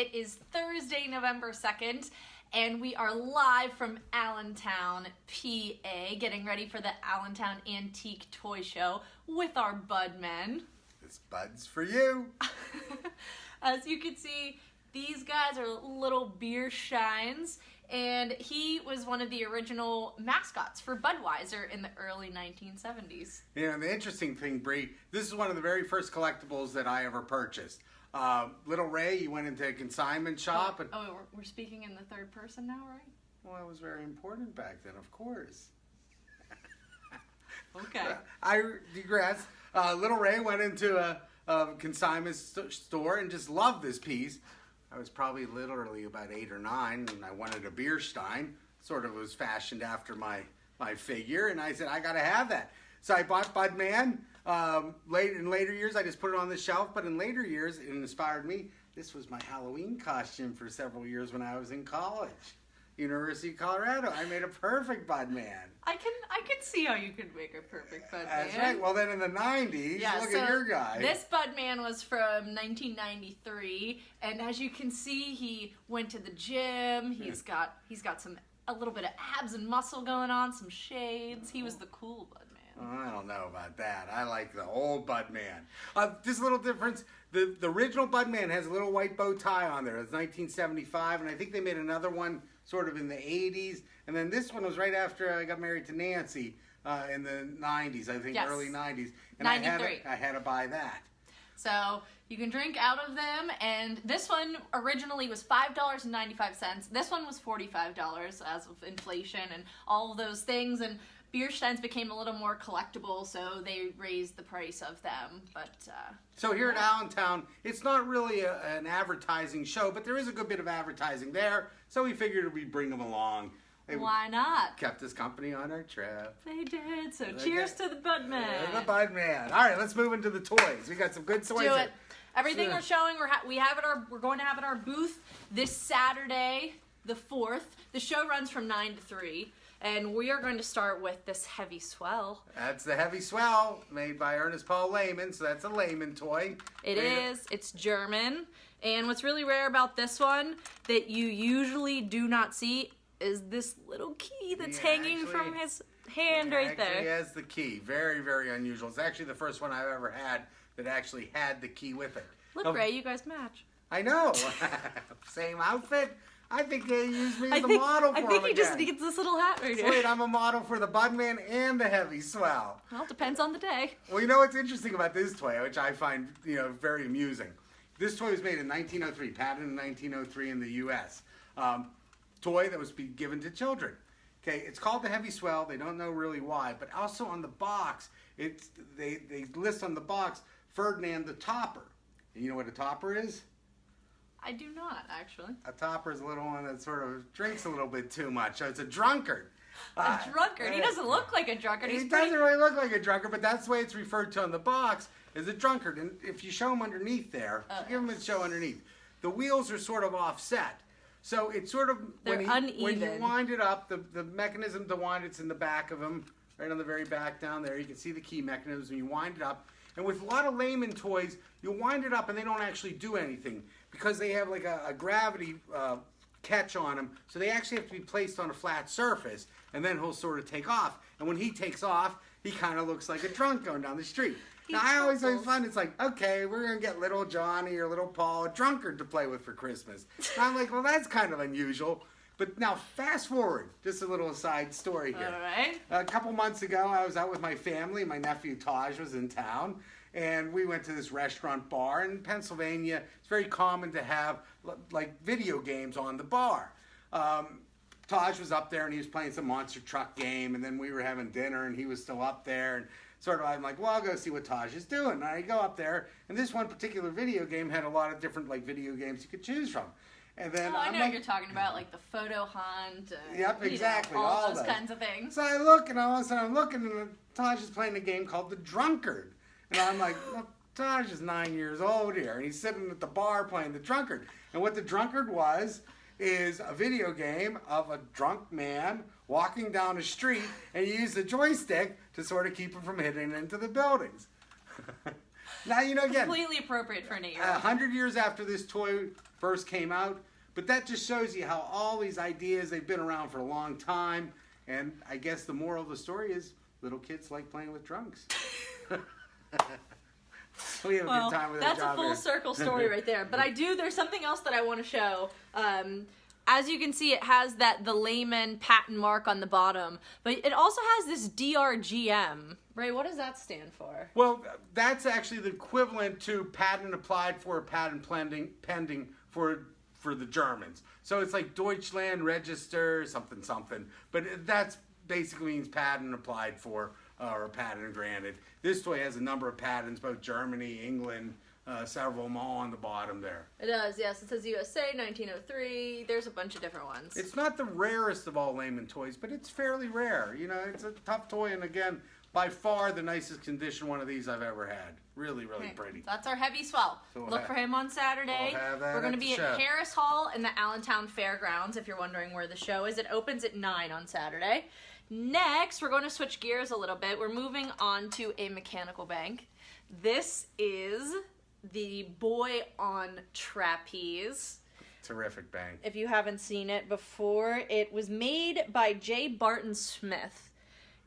It is Thursday, November 2nd, and we are live from Allentown, PA, getting ready for the Allentown Antique Toy Show with our Bud Men. This Bud's for you. As you can see, these guys are little beer shines, and he was one of the original mascots for Budweiser in the early 1970s. You know, the interesting thing, Bree, this is one of the very first collectibles that I ever purchased. Little Ray, he went into a consignment shop. And, we're speaking in the third person now, right? well, that was very important back then, of course. Okay. I digress. Little Ray went into a consignment store and just loved this piece. I was probably literally about 8 or 9, and I wanted a beer stein. Sort of was fashioned after my figure, and I said, I gotta have that. So I bought Bud Man. In later years, I just put it on the shelf, but in later years, it inspired me. This was my Halloween costume for several years when I was in college. University of Colorado. I made a perfect Bud Man. I can see how you could make a perfect Bud Man. That's right. Well, then in the 90s, look at your guy. This Bud Man was from 1993, and as you can see, he went to the gym. He's got a little bit of abs and muscle going on, some shades. He was the cool Bud Man. I don't know about that. I like the old Bud Man. This little difference, the original Bud Man has a little white bow tie on there. It's 1975, and I think they made another one sort of in the 80s. And then this one was right after I got married to Nancy in the 90s, I think, early 90s. And 93. I had to buy that. So you can drink out of them, and this one originally was $5.95. This one was $45 as of inflation and all of those things, and beer steins became a little more collectible, so they raised the price of them. But so here at Allentown, it's not really an advertising show, but there is a good bit of advertising there, so we figured we'd bring them along. Why not? Kept us company on our trip. They did. So cheers to the Bud Man. The Bud Man. All right, let's move into the toys. We got some good toys. Do it. Everything we're showing, we're going to have at our booth this Saturday, the 4th. The show runs from 9 to 3, and we are going to start with this heavy swell. That's the heavy swell made by Ernest Paul Lehman. So that's a Lehman toy. It is. It's German, and what's really rare about this one that you usually do not see is this little key that's hanging from his hand right there. He has the key. Very, very unusual. It's actually the first one I've ever had that actually had the key with it. Look, Ray, you guys match. I know. Same outfit. I think they used me as a model for him. I think he just needs this little hat right here. Wait, I'm a model for the Bud Man and the heavy swell. Well, it depends on the day. Well, you know what's interesting about this toy, which I find, very amusing. This toy was made in 1903, patented in 1903 in the U.S. Toy that was given to children. Okay, it's called the heavy swell. They don't know really why, but also on the box, they list on the box Ferdinand the Topper. And you know what a topper is? I do not, actually. A topper is a little one that sort of drinks a little bit too much. So it's a drunkard. A drunkard? He doesn't look like a drunkard. He doesn't really look like a drunkard, but that's the way it's referred to on the box, is a drunkard. And if you show him underneath there, give him a show underneath. The wheels are sort of offset. So it's sort of, when you wind it up, the mechanism to wind it's in the back of him, right on the very back down there. You can see the key mechanism. You wind it up. And with a lot of Lehman toys, you wind it up and they don't actually do anything because they have like a gravity catch on them. So they actually have to be placed on a flat surface, and then he'll sort of take off. And when he takes off, he kind of looks like a drunk going down the street. Now, I always find it's like, okay, we're going to get little Johnny or little Paul, a drunkard, to play with for Christmas. And I'm like, well, that's kind of unusual. But now, fast forward, just a little aside story here. All right. A couple months ago, I was out with my family. My nephew Taj was in town. And we went to this restaurant bar. In Pennsylvania, it's very common to have, like, video games on the bar. Taj was up there, and he was playing some monster truck game. And then we were having dinner, and he was still up there. And sort of, I'm like, well, I'll go see what Taj is doing. And I go up there, and this one particular video game had a lot of different, like, video games you could choose from. And then I know what you're talking about, like the photo hunt. Yep, exactly. All those kinds of things. So I look, and all of a sudden I'm looking, and Taj is playing a game called The Drunkard. And I'm like, well, Taj is 9 years old here, and he's sitting at the bar playing The Drunkard. And what The Drunkard is a video game of a drunk man walking down a street, and you use the joystick to sort of keep him from hitting into the buildings. Now, again, completely appropriate for an 8-year-old. 100 years after this toy first came out, but that just shows you how all these ideas, they've been around for a long time, and I guess the moral of the story is little kids like playing with drunks. We have a good time with that's a full circle story right there. But there's something else that I want to show. As you can see, it has the layman patent mark on the bottom, but it also has this DRGM. Ray, what does that stand for? Well, that's actually the equivalent to patent applied for, patent pending for the Germans. So it's like Deutschland Register something, but that's basically means patent applied for or patent granted. This toy has a number of patents, both Germany, England, several of them all on the bottom there. It does, yes. It says USA, 1903. There's a bunch of different ones. It's not the rarest of all layman toys, but it's fairly rare. It's a tough toy, and again, by far the nicest condition one of these I've ever had. Really, really pretty. That's our heavy swell. So Look for him on Saturday. We're going to be at Harris Hall in the Allentown Fairgrounds, if you're wondering where the show is. It opens at 9 on Saturday. Next, we're going to switch gears a little bit. We're moving on to a mechanical bank. This is the Boy on Trapeze. Terrific bank. If you haven't seen it before, it was made by J. Barton Smith.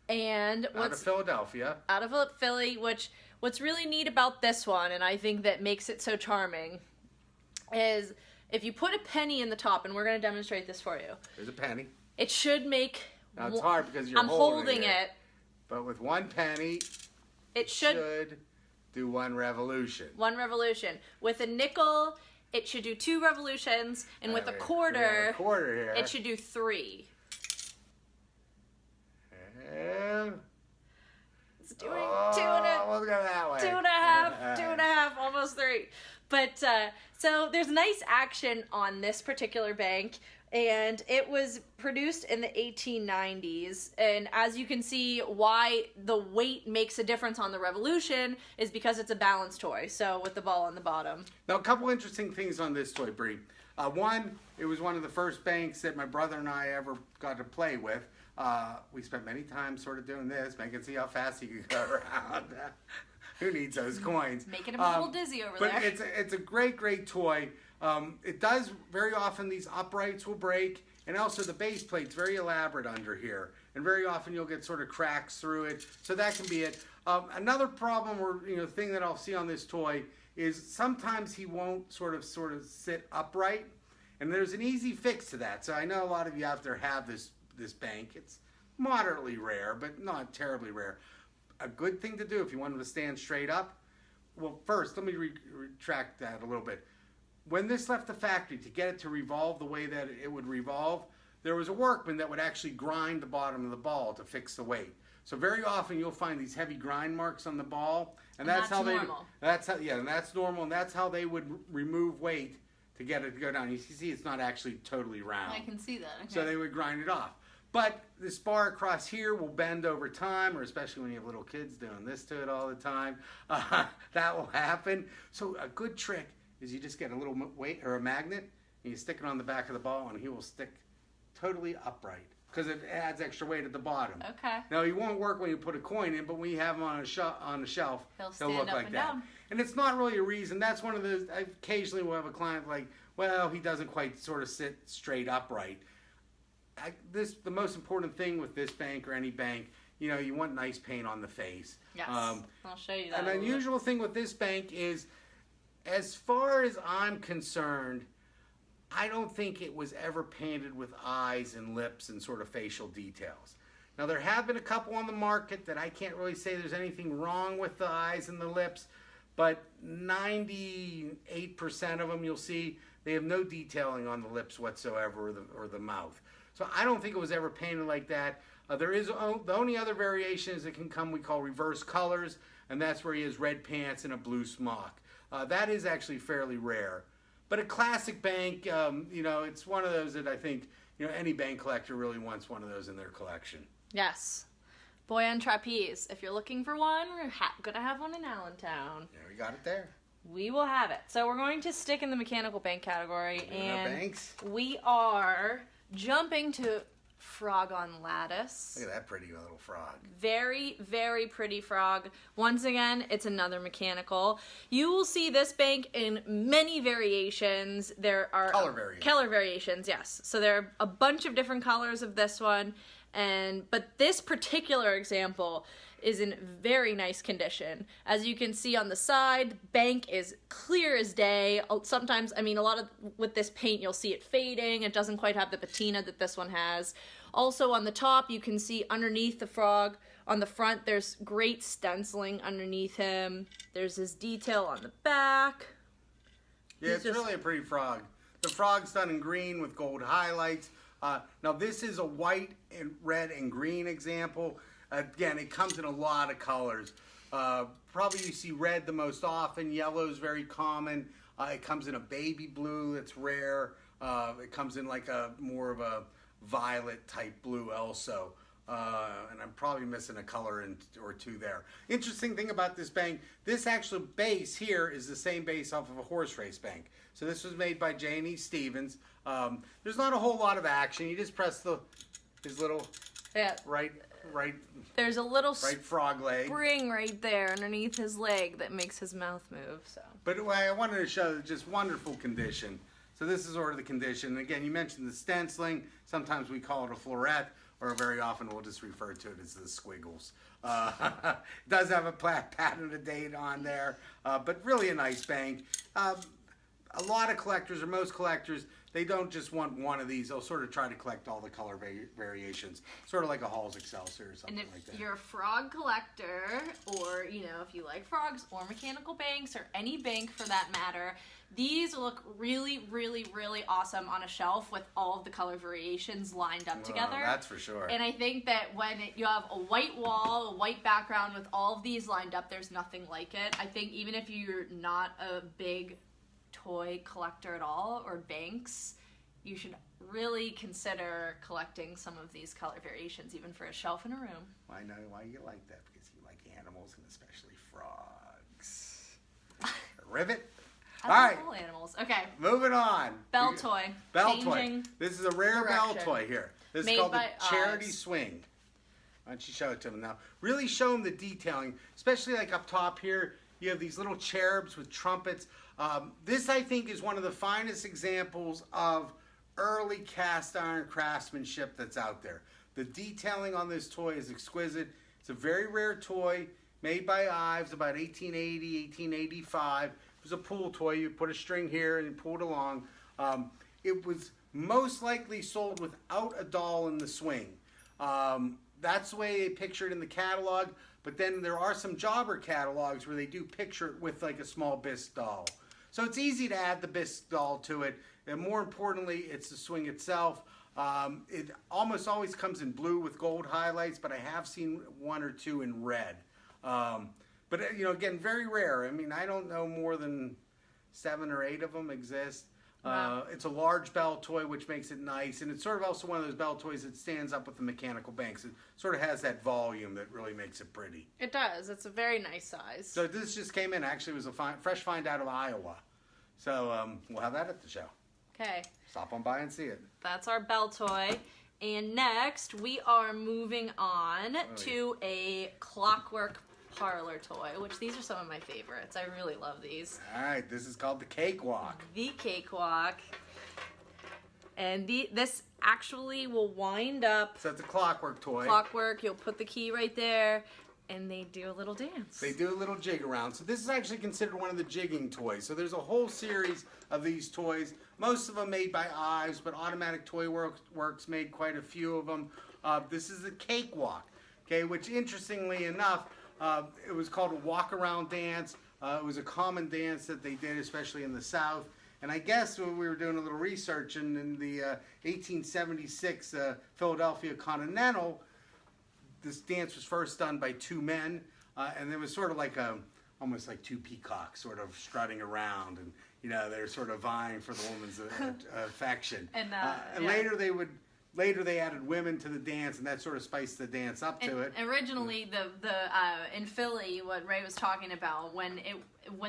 And out of Philadelphia. Out of Philly, what's really neat about this one, and I think that makes it so charming, is if you put a penny in the top, and we're going to demonstrate this for you. There's a penny. It should make... Now it's hard because you're holding it. But with one penny, it should do one revolution. One revolution. With a nickel, it should do 2 revolutions, and with a quarter, here. It should do 3. It's doing 2 and we'll go that way. 2.5, 2.5, almost 3. But so there's nice action on this particular bank. And it was produced in the 1890s. And as you can see, why the weight makes a difference on the revolution is because it's a balanced toy. So with the ball on the bottom. Now, a couple interesting things on this toy, Bree. One, it was one of the first banks that my brother and I ever got to play with. We spent many times sort of doing this, making see how fast he could go around. Who needs those coins? Making him a little dizzy over there. But it's a great toy. It does, very often these uprights will break, and also the base plate's very elaborate under here, and very often you'll get sort of cracks through it, so that can be it. Another problem or thing that I'll see on this toy is sometimes he won't sort of sit upright, and there's an easy fix to that. So I know a lot of you out there have this bank. It's moderately rare, but not terribly rare. A good thing to do if you want him to stand straight up, well, first, let me retract that a little bit. When this left the factory, to get it to revolve the way that it would revolve, there was a workman that would actually grind the bottom of the ball to fix the weight. So very often you'll find these heavy grind marks on the ball, and that's how normal. And that's normal, and that's how they would remove weight to get it to go down. You see, it's not actually totally round. I can see that. Okay. So they would grind it off. But this bar across here will bend over time, or especially when you have little kids doing this to it all the time, that will happen. So a good trick is you just get a little weight or a magnet, and you stick it on the back of the ball, and he will stick totally upright because it adds extra weight at the bottom. Okay. Now, he won't work when you put a coin in, but when you have him on a shelf, he'll look like that. Down. And it's not really a reason. That's one of the, occasionally we'll have a client like, well, he doesn't quite sort of sit straight upright. The most important thing with this bank or any bank, you want nice paint on the face. Yes, I'll show you that. An unusual thing with this bank is, as far as I'm concerned, I don't think it was ever painted with eyes and lips and sort of facial details. Now, there have been a couple on the market that I can't really say there's anything wrong with the eyes and the lips, but 98% of them you'll see, they have no detailing on the lips whatsoever or the mouth. So I don't think it was ever painted like that. There is the only other variation is it can come, we call reverse colors, and that's where he has red pants and a blue smock. That is actually fairly rare. But a classic bank, it's one of those that I think, any bank collector really wants one of those in their collection. Yes. Boy on Trapeze. If you're looking for one, we're going to have one in Allentown. Yeah, we got it there. We will have it. So we're going to stick in the mechanical bank category. And banks. We are jumping to frog on lattice. Look at that pretty little frog. Very, very pretty frog. Once again, it's another mechanical. You will see this bank in many variations. There are color variations, yes. So there are a bunch of different colors of this one, but this particular example is in very nice condition. As you can see on the side, the bank is clear as day. Sometimes, I mean, a lot of, with this paint, you'll see it fading. It doesn't quite have the patina that this one has. Also on the top, you can see underneath the frog, on the front, there's great stenciling underneath him. There's this detail on the back. Yeah, it's really a pretty frog. The frog's done in green with gold highlights. Now this is a white and red and green example. Again, it comes in a lot of colors. Probably you see red the most often. Yellow is very common. It comes in a baby blue that's rare. It comes in like more of a violet type blue also. And I'm probably missing a color or two there. Interesting thing about this bank, this actual base here is the same base off of a horse race bank. So this was made by J&E Stevens. There's not a whole lot of action. You just press his little right. There's a little frog leg spring right there underneath his leg that makes his mouth move. So. But I wanted to show just wonderful condition. So this is sort of the condition. Again, you mentioned the stenciling. Sometimes we call it a floret, or very often we'll just refer to it as the squiggles. It does have a patent of date on there, but really a nice bank. A lot of collectors, or most collectors, they don't just want one of these. They'll sort of try to collect all the color variations, sort of like a Hall's Excelsior or something like that. And if you're a frog collector, or if you like frogs or mechanical banks or any bank for that matter, these look really, really, really awesome on a shelf with all of the color variations lined up together. That's for sure. And I think that when you have a white wall, a white background with all of these lined up, there's nothing like it. I think even if you're not a big toy collector at all, or banks, you should really consider collecting some of these color variations, even for a shelf in a room. I know why you like that, because you like animals, and especially frogs. Rivet. All right. All animals. Okay. Moving on. Bell toy. Bell toy. This is a rare bell toy here. This is called the Charity Swing. Why don't you show it to them now? Really show them the detailing, especially like up top here. You have these little cherubs with trumpets. This, I think, is one of the finest examples of early cast iron craftsmanship that's out there. The detailing on this toy is exquisite. It's a very rare toy made by Ives about 1880, 1885. It was a pull toy. You put a string here and pull it along. It was most likely sold without a doll in the swing. That's the way they picture it in the catalog. But then there are some jobber catalogs where they do picture it with like a small bisque doll. So it's easy to add the bisque doll to it. And more importantly, it's the swing itself. It almost always comes in blue with gold highlights, but I have seen one or two in red. But again, very rare. I mean, I don't know more than 7 or 8 of them exist. Wow. It's a large bell toy, which makes it nice, and it's sort of also one of those bell toys that stands up with the mechanical banks. It sort of has that volume that really makes it pretty. It does. It's a very nice size. So this just came in. Actually, it was a fresh find out of Iowa. So we'll have that at the show. Okay. Stop on by and see it. That's our bell toy. And next, we are moving on to a clockwork parlor toy, which these are some of my favorites. I really love these. All right, this is called the Cakewalk. The Cakewalk. And this actually will wind up. So it's a clockwork toy. Clockwork, you'll put the key right there, and they do a little dance. They do a little jig around. So this is actually considered one of the jigging toys. So there's a whole series of these toys. Most of them made by Ives, but Automatic Toy Works made quite a few of them. This is the Cakewalk, okay, which interestingly enough, it was called a walk-around dance. It was a common dance that they did, especially in the South. And I guess when we were doing a little research in the 1876 Philadelphia Continental, this dance was first done by 2 men, and it was sort of like almost like 2 peacocks sort of strutting around, and they're sort of vying for the woman's affection. And Later they added women to the dance, and that sort of spiced the dance up to it. Originally, in Philly, what Ray was talking about, when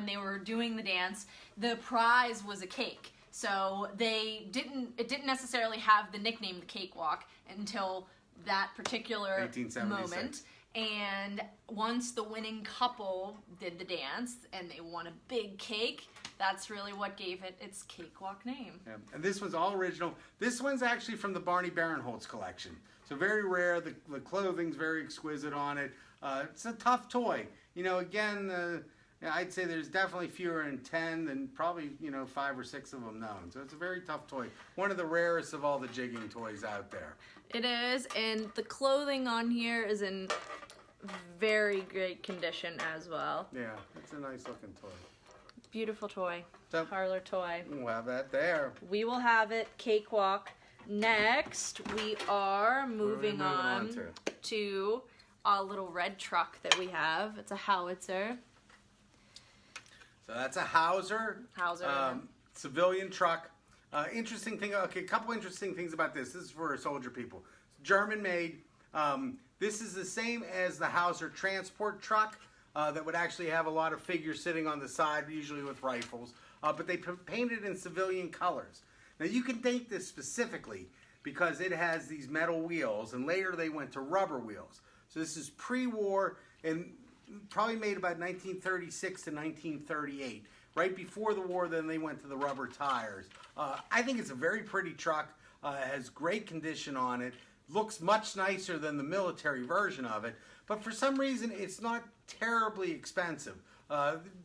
they were doing the dance, the prize was a cake. So it didn't necessarily have the nickname the cakewalk until that particular 1876. moment. And once the winning couple did the dance and they won a big cake, that's really what gave it its cakewalk name. Yeah. And this one's all original. This one's actually from the Barney Barinholtz collection. So very rare. The clothing's very exquisite on it. It's a tough toy. You know, again, I'd say there's definitely fewer than 10 than probably, 5 or 6 of them known. So it's a very tough toy. One of the rarest of all the jigging toys out there. It is, and the clothing on here is in very great condition as well. Yeah, it's a nice looking toy. Beautiful toy. So, parlor toy. We'll have that there. We will have it cakewalk. Next, we are moving on to a little red truck that we have. It's a howitzer. So that's a Hauser. Civilian truck. Interesting thing. Okay, a couple interesting things about this. This is for soldier people. It's German made. This is the same as the Hauser transport truck that would actually have a lot of figures sitting on the side, usually with rifles. But they painted in civilian colors. Now you can date this specifically because it has these metal wheels, and later they went to rubber wheels. So this is pre-war and probably made about 1936 to 1938. Right before the war, then they went to the rubber tires. I think it's a very pretty truck. It has great condition on it. Looks much nicer than the military version of it. But for some reason, it's not terribly expensive.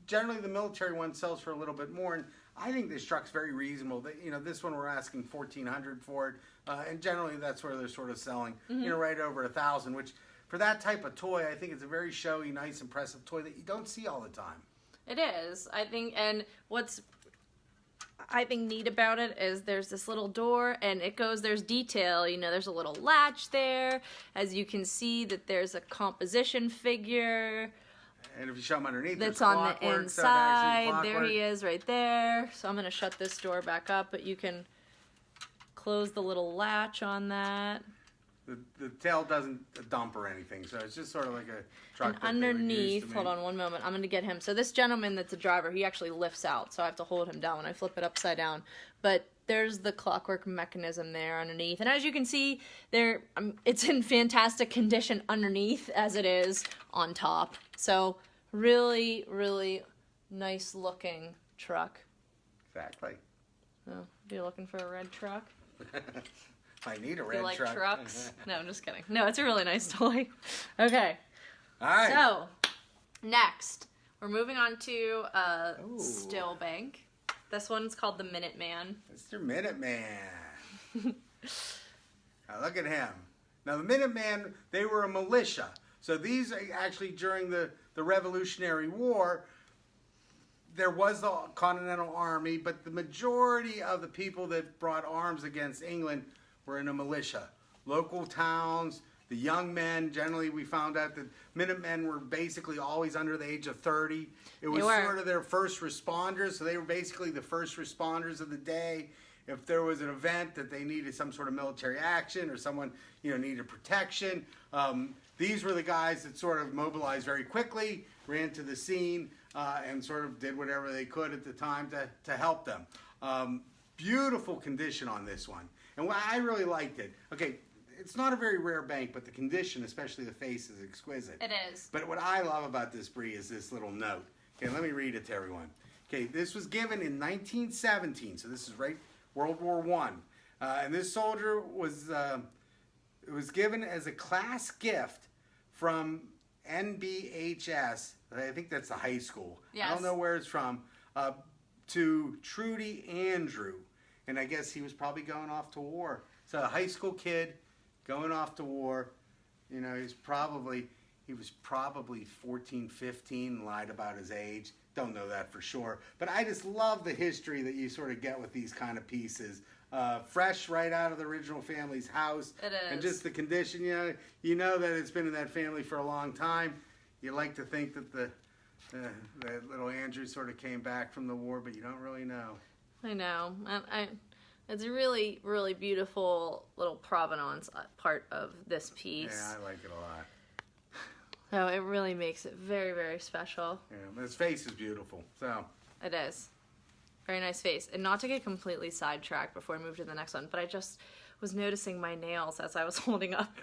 Generally, the military one sells for a little bit more. And I think this truck's very reasonable. This one we're asking $1,400 for it. And generally, that's where they're sort of selling, right over $1,000, which for that type of toy, I think it's a very showy, nice, impressive toy that you don't see all the time. It is, I think, and what's neat about it is there's this little door, and there's detail, there's a little latch there, as you can see that there's a composition figure. And if you show them underneath, that's on the inside. There he is right there. So I'm going to shut this door back up, but you can close the little latch on that. The tail doesn't dump or anything, so it's just sort of like a truck. And underneath, hold on one moment, I'm going to get him. So this gentleman that's a driver, he actually lifts out, so I have to hold him down when I flip it upside down. But there's the clockwork mechanism there underneath. And as you can see, it's in fantastic condition underneath as it is on top. So really, really nice looking truck. Exactly. So if you're looking for a red truck. I need a red truck. You like trucks? No, I'm just kidding. No, it's a really nice toy. Okay. All right. So, next, we're moving on to still bank. This one's called the Minuteman. Mr. Minuteman. Now look at him. Now the Minuteman, they were a militia. So these actually during the Revolutionary War, there was the Continental Army, but the majority of the people that brought arms against England were in a militia. Local towns, the young men, generally we found out that Minutemen were basically always under the age of 30. It was sort of their first responders, so they were basically the first responders of the day. If there was an event that they needed some sort of military action or someone needed protection, these were the guys that sort of mobilized very quickly, ran to the scene, and sort of did whatever they could at the time to help them. Beautiful condition on this one. And I really liked it. Okay, it's not a very rare bank, but the condition, especially the face, is exquisite. It is. But what I love about this Brie is this little note. Okay, let me read it to everyone. Okay, this was given in 1917, so this is right World War I. And this soldier was it was given as a class gift from NBHS. I think that's the high school. Yes. I don't know where it's from. To Trudy Andrew. And I guess he was probably going off to war. So a high school kid going off to war. He was probably 14, 15, lied about his age. Don't know that for sure. But I just love the history that you sort of get with these kind of pieces. Fresh right out of the original family's house. It is. And just the condition, you know that it's been in that family for a long time. You like to think that that little Andrew sort of came back from the war, but you don't really know. I know. It's a really, really beautiful little provenance part of this piece. Yeah, I like it a lot. So it really makes it very, very special. Yeah, but his face is beautiful. So it is. Very nice face. And not to get completely sidetracked before I move to the next one, but I just was noticing my nails as I was holding up.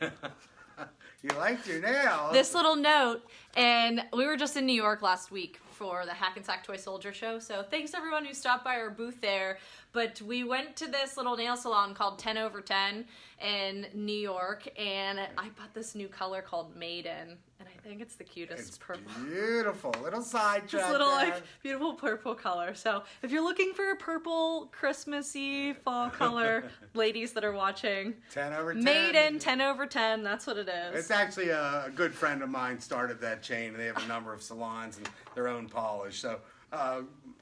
You liked your nails. This little note, and we were just in New York last week for the Hackensack Toy Soldier show, so thanks everyone who stopped by our booth there. But we went to this little nail salon called 10 over 10 in New York, and I bought this new color called Maiden, and I think it's the cutest. It's purple. Beautiful. Little sidetrack. This little like beautiful purple color. So if you're looking for a purple Christmassy fall color, ladies that are watching, 10 over 10. Maiden 10 over 10. That's what it is. It's actually a good friend of mine started that chain. They have a number of salons and their own polish. So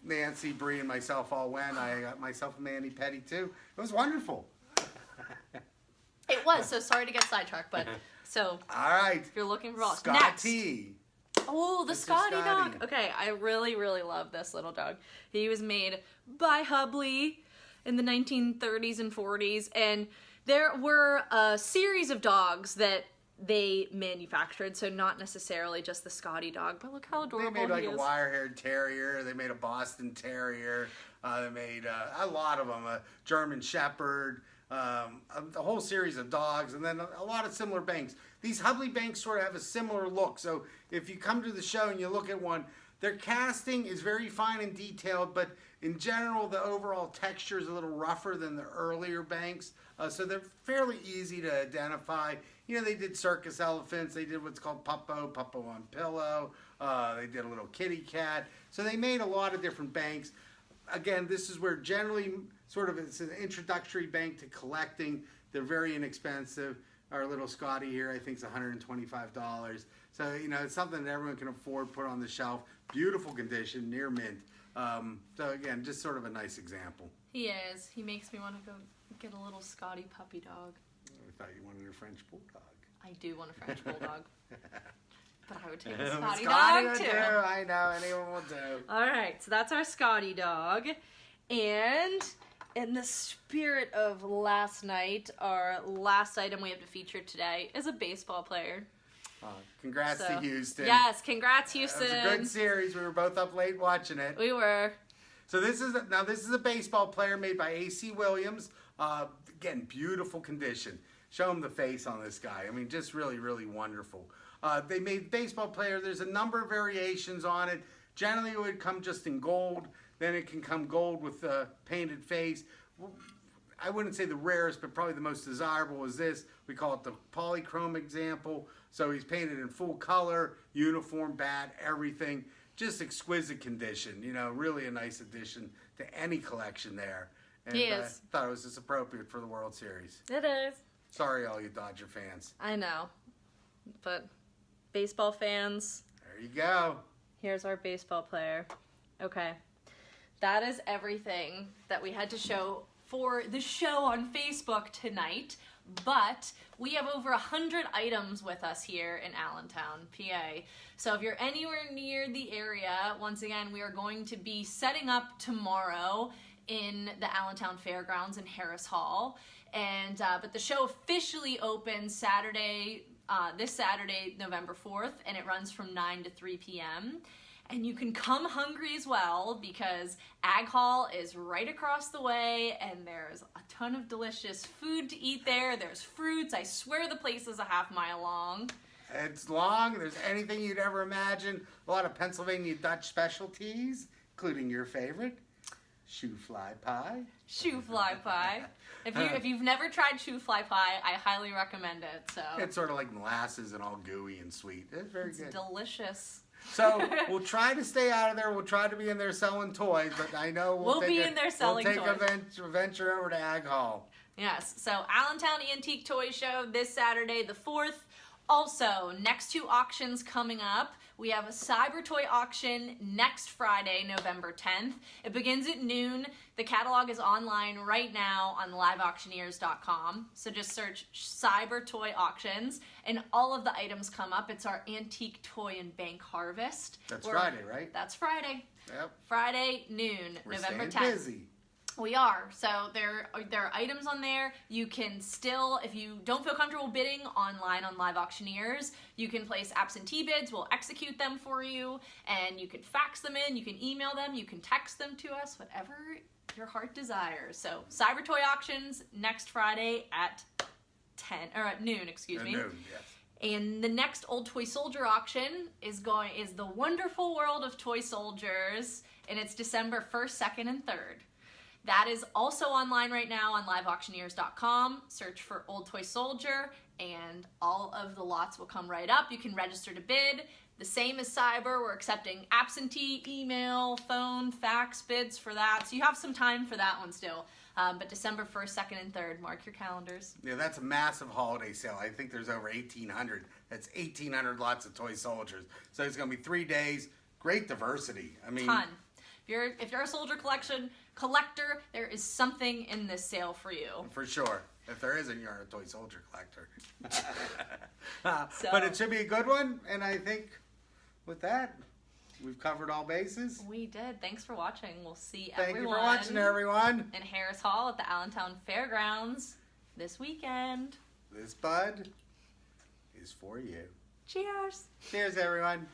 Nancy, Bree, and myself all went. I got myself a mani-pedi too. It was wonderful. It was. So sorry to get sidetracked, but so. All right. If you're looking for all Scotty. Oh, the Scotty Dog. Okay, I really, really love this little dog. He was made by Hubley in the 1930s and 40s, and there were a series of dogs that they manufactured, so not necessarily just the Scotty Dog, but look how adorable he is. They made like a wire-haired terrier. They made a Boston Terrier. They made a lot of them. A German Shepherd. A whole series of dogs, and then a lot of similar banks. These Hubley banks sort of have a similar look. So if you come to the show and you look at one, their casting is very fine and detailed, but in general, the overall texture is a little rougher than the earlier banks. So they're fairly easy to identify. You know, they did circus elephants. They did what's called Puppo on Pillow. They did a little kitty cat. So they made a lot of different banks. Again, this is where generally sort of it's an introductory bank to collecting. They're very inexpensive. Our little Scotty here, I think, is $125. So, you know, it's something that everyone can afford, put on the shelf. Beautiful condition, near mint. So, again, just sort of a nice example. He is. He makes me want to go get a little Scotty puppy dog. I thought you wanted a French bulldog. I do want a French bulldog. But I would take a Scotty dog, too. I know, anyone will do. All right, so that's our Scotty Dog. And in the spirit of last night, our last item we have to feature today is a baseball player. Congrats to Houston. Yes, congrats, Houston. It was a good series. We were both up late watching it. We were. So this is a baseball player made by A.C. Williams. Again, beautiful condition. Show him the face on this guy. I mean, just really, really wonderful. They made baseball player. There's a number of variations on it. Generally, it would come just in gold. Then it can come gold with a painted face. I wouldn't say the rarest, but probably the most desirable is this. We call it the polychrome example. So he's painted in full color, uniform, bat, everything. Just exquisite condition. You know, really a nice addition to any collection there. And he is. I thought it was just appropriate for the World Series. It is. Sorry, all you Dodger fans. I know. But baseball fans. There you go. Here's our baseball player. Okay. That is everything that we had to show for the show on Facebook tonight. But we have over 100 items with us here in Allentown, PA. So if you're anywhere near the area, once again, we are going to be setting up tomorrow in the Allentown Fairgrounds in Harris Hall. And but the show officially opens this Saturday, November 4th, and it runs from 9 to 3 p.m. And you can come hungry as well, because Ag Hall is right across the way, and there's a ton of delicious food to eat there. There's fruits. I swear the place is a half-mile long. It's long. There's anything you'd ever imagine. A lot of Pennsylvania Dutch specialties, including your favorite, shoe fly pie. Shoe fly pie. If you've never tried shoe fly pie, I highly recommend it. So it's sort of like molasses and all gooey and sweet. It's very good. It's delicious. So we'll try to stay out of there. We'll try to be in there selling toys, but I know we'll be in there selling toys. We'll take a venture over to Ag Hall. Yes. So Allentown Antique Toy Show this Saturday, the 4th. Also, next 2 auctions coming up. We have a Cyber Toy auction next Friday, November 10th. It begins at noon. The catalog is online right now on liveauctioneers.com. So just search Cyber Toy Auctions, and all of the items come up. It's our Antique Toy and Bank Harvest. That's Friday, right? That's Friday. Yep. Friday, noon, We're November 10th. staying busy. We are. So there are items on there. You can still, if you don't feel comfortable bidding online on Live Auctioneers, you can place absentee bids. We'll execute them for you, and you can fax them in, you can email them, you can text them to us, whatever your heart desires. So Cyber Toy Auctions next Friday at noon, excuse me. Noon, yes. And the next Old Toy Soldier auction is the Wonderful World of Toy Soldiers, and it's December 1st, 2nd, and 3rd. That is also online right now on liveauctioneers.com. Search for Old Toy Soldier and all of the lots will come right up. You can register to bid. The same as Cyber, we're accepting absentee, email, phone, fax bids for that. So you have some time for that one still. But December 1st, 2nd, and 3rd, mark your calendars. Yeah, that's a massive holiday sale. I think there's over 1,800. That's 1,800 lots of toy soldiers. So it's going to be 3 days. Great diversity. I mean, ton. If you're a soldier collector, there is something in this sale for you. For sure. If there isn't, you're a toy soldier collector. But it should be a good one, and I think with that, we've covered all bases. We did. Thanks for watching. We'll see everyone. Thank you for watching, everyone. In Harris Hall at the Allentown Fairgrounds this weekend. This bud is for you. Cheers. Cheers, everyone.